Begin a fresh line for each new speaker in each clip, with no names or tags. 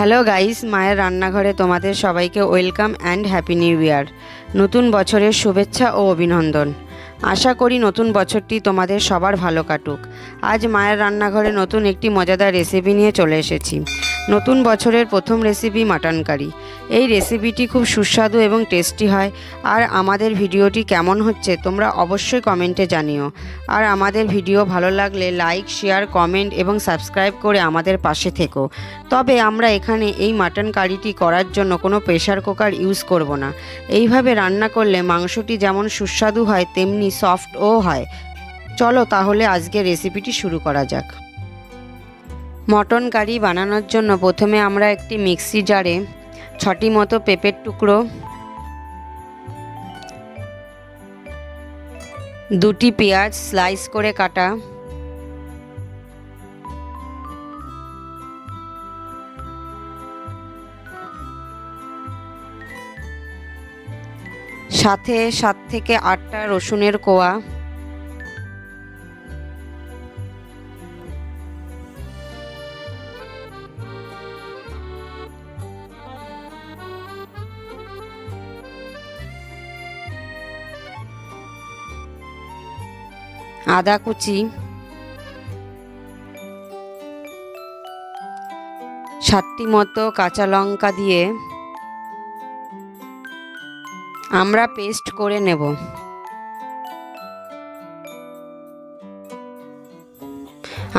Hello guys, মায়ের রান্নাঘরে তোমাদের সবাইকে welcome and happy new year. নতুন বছরের শুভেচ্ছা ও অভিনন্দন। আশা করি নতুন বছরটি তোমাদের সবার ভালো কাটুক। আজ মায়ের রান্নাঘরে নতুন একটি মজাদার রেসিপি নিয়ে চলে এসেছি। নতুন বছরের প্রথম রেসিপি মাটন কারি। এই রেসিপিটি খুব সুস্বাদু এবং টেস্টি হয়। আর আমাদের ভিডিওটি কেমন হচ্ছে তোমরা অবশ্যই কমেন্টে জানিও। আর আমাদের ভিডিও ভালো লাগলে লাইক, শেয়ার, কমেন্ট এবং সাবস্ক্রাইব করে আমাদের পাশে থেকো। তবে আমরা এখানে এই মাটন কারিটি করার জন্য কোনো প্রেসার কুকার ইউজ করব না। এইভাবে রান্না করলে মাংসটি যেমন সুস্বাদু হয় তেমনি সফটও হয়। চলো তাহলে আজকে রেসিপিটি শুরু করা যাক। মটন কারি বানানোর জন্য প্রথমে আমরা একটি মিক্সি জারে 6টি মতো পেঁপের টুকরো, 2টি পেঁয়াজ স্লাইস করে কাটা, সাথে 7 থেকে 8টা রসুনের কোয়া, আদা কুচি, 7টি মতো কাঁচা লঙ্কা দিয়ে আমরা পেস্ট করে নেব।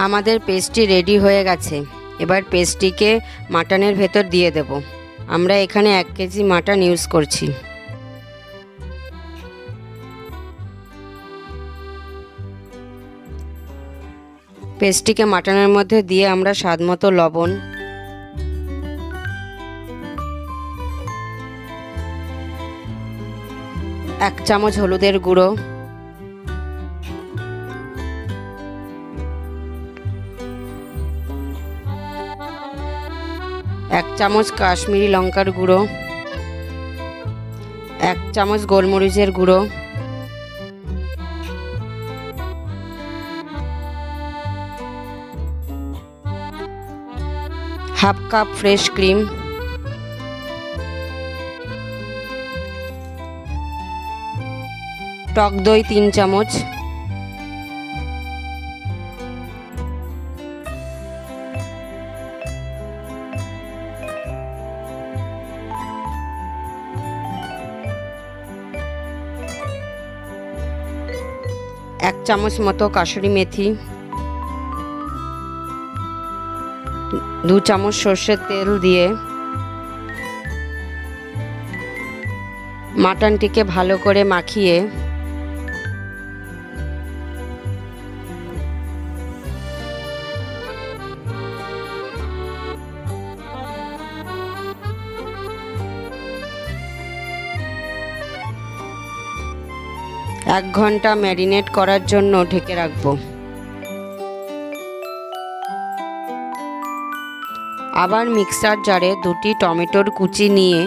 আমাদের পেস্টটি রেডি হয়ে গেছে। এবার পেস্টটিকে মাটনের ভেতর দিয়ে দেব। আমরা এখানে 1 কেজি মাটন ইউজ করছি। পেস্টটিকে মাটনের মধ্যে দিয়ে আমরা স্বাদ মতো লবণ, 1 চামচ হলুদের গুঁড়ো, 1 চামচ কাশ্মীরি লঙ্কার গুঁড়ো, 1 চামচ গোলমরিচের গুঁড়ো, 1/2 কাপ ফ্রেশ ক্রিম, টক দই 3 চামচ, এক চামচ মতো কাসুরি মেথি, 2 চামচ সর্ষের তেল দিয়ে মাটনটিকে ভালো করে মাখিয়ে এক ঘন্টা ম্যারিনেট করার জন্য ঢেকে রাখবো। আবার মিক্সার জারে 2টি টমেটোর কুচি নিয়ে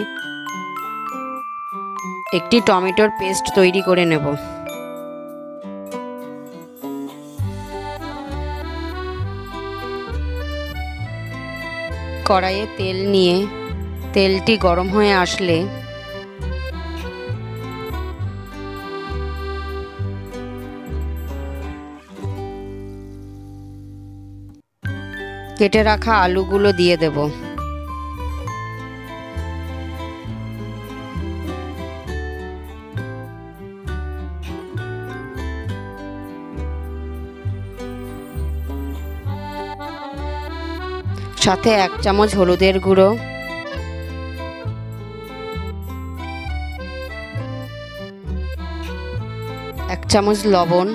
একটি টমেটোর পেস্ট তৈরি করে নেব। কড়াইয়ে তেল নিয়ে তেলটি গরম হয়ে আসলে কেটে রাখা আলুগুলো দিয়ে দেব। সাথে 1 চামচ হলুদের গুঁড়ো, 1 চামচ লবণ,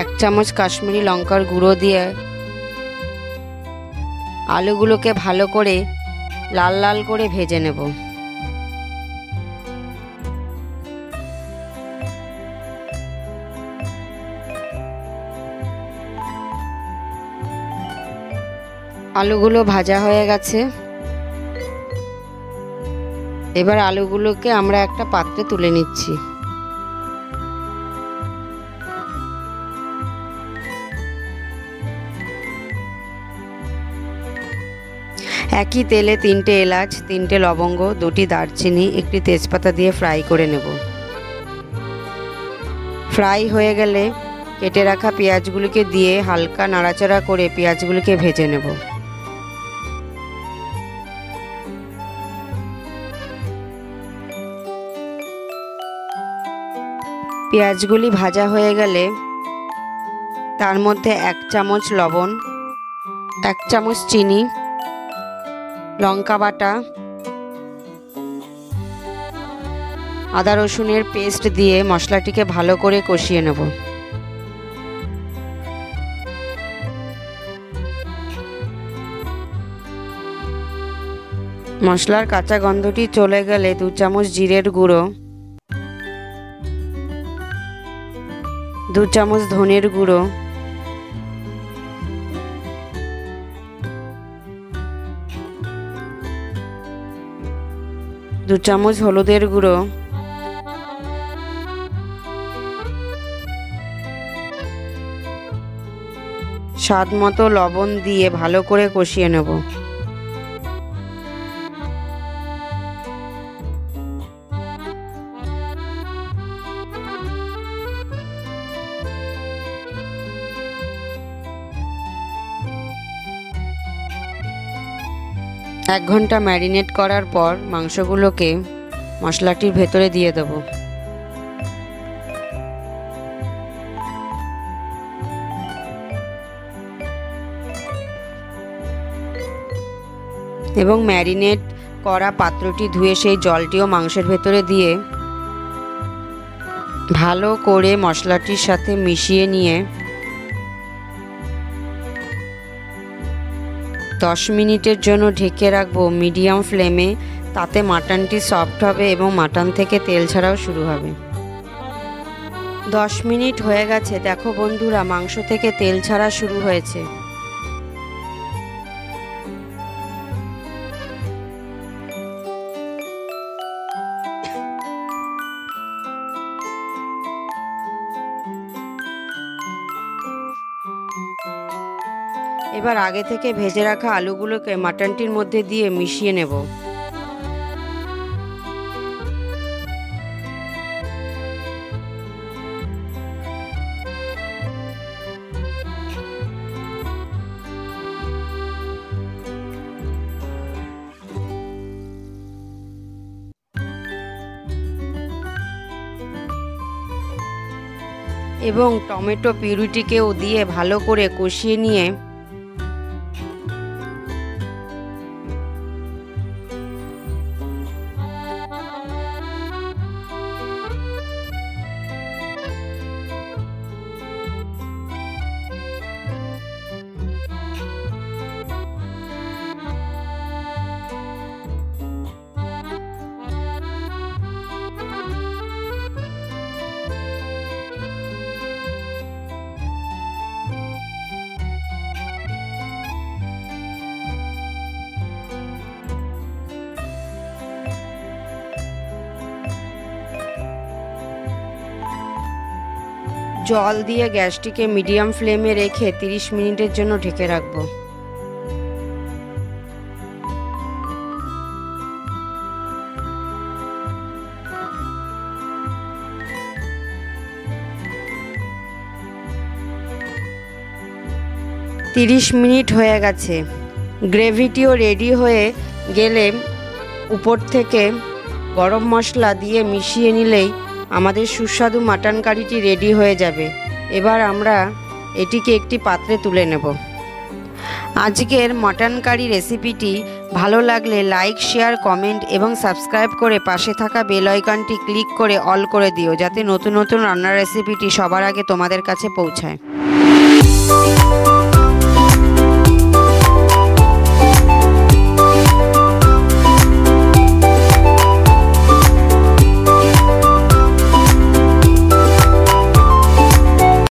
1 চামচ কাশ্মীরি লঙ্কার গুঁড়ো দিয়ে আলুগুলোকে ভালো করে লাল লাল করে ভেজে নেব। আলুগুলো ভাজা হয়ে গেছে। এবার আলুগুলোকে আমরা একটা পাত্রে তুলে নিচ্ছি। একই তেলে 3টে এলাচ, 3টে লবঙ্গ, 2টি দারচিনি, 1টি তেজপাতা দিয়ে ফ্রাই করে নেব। ফ্রাই হয়ে গেলে কেটে রাখা পেঁয়াজগুলিকে দিয়ে হালকা নাড়াচাড়া করে পেঁয়াজগুলিকে ভেজে নেব। পেঁয়াজগুলি ভাজা হয়ে গেলে তার মধ্যে 1 চামচ লবণ, 1 চামচ চিনি, লঙ্কা বাটা, আদা রসুনের পেস্ট দিয়ে মশলাটিকে ভালো করে কষিয়ে নেব। মশলার কাঁচা গন্ধটি চলে গেলে 2 চামচ জিরের গুঁড়ো, 2 চামচ ধনের গুঁড়ো, 2 চামচ হলুদের গুঁড়ো, স্বাদ মতো লবণ দিয়ে ভালো করে কষিয়ে নেব। এক ঘন্টা ম্যারিনেট করার পর মাংসগুলোকে মশলাটির ভেতরে দিয়ে দেব। এবং ম্যারিনেট করা পাত্রটি ধুয়ে সেই জলটিও মাংসের ভেতরে দিয়ে ভালো করে মশলাটির সাথে মিশিয়ে নিয়ে 10 মিনিটের জন্য ঢেকে রাখবো মিডিয়াম ফ্লেমে। তাতে মাটনটি সফট হবে এবং মাটন থেকে তেল ছাড়াও শুরু হবে। 10 মিনিট হয়ে গেছে, দেখো বন্ধুরা মাংস থেকে তেল ছাড়া শুরু হয়েছে। এবার আগে থেকে ভেজে রাখা আলুগুলোকে মাটনটির মধ্যে দিয়ে মিশিয়ে নেব। এবং টমেটো পিউরিটিকেও দিয়ে ভালো করে কষিয়ে নিয়ে জল দিয়ে গ্যাসটিকে মিডিয়াম ফ্লেমে রেখে 30 মিনিটের জন্য ঢেকে রাখব। তিরিশ মিনিট হয়ে গেছে, গ্রেভিটিও রেডি হয়ে গেলে উপর থেকে গরম মশলা দিয়ে মিশিয়ে নিলেই আমাদের সুস্বাদু মাটন কারিটি রেডি হয়ে যাবে। এবার আমরা এটিকে একটি পাত্রে তুলে নেব। আজকের মাটন কারি রেসিপিটি ভালো লাগলে লাইক, শেয়ার, কমেন্ট এবং সাবস্ক্রাইব করে পাশে থাকা বেল আইকনটি ক্লিক করে অল করে দিও, যাতে নতুন নতুন রান্নার রেসিপিটি সবার আগে তোমাদের কাছে পৌঁছায়।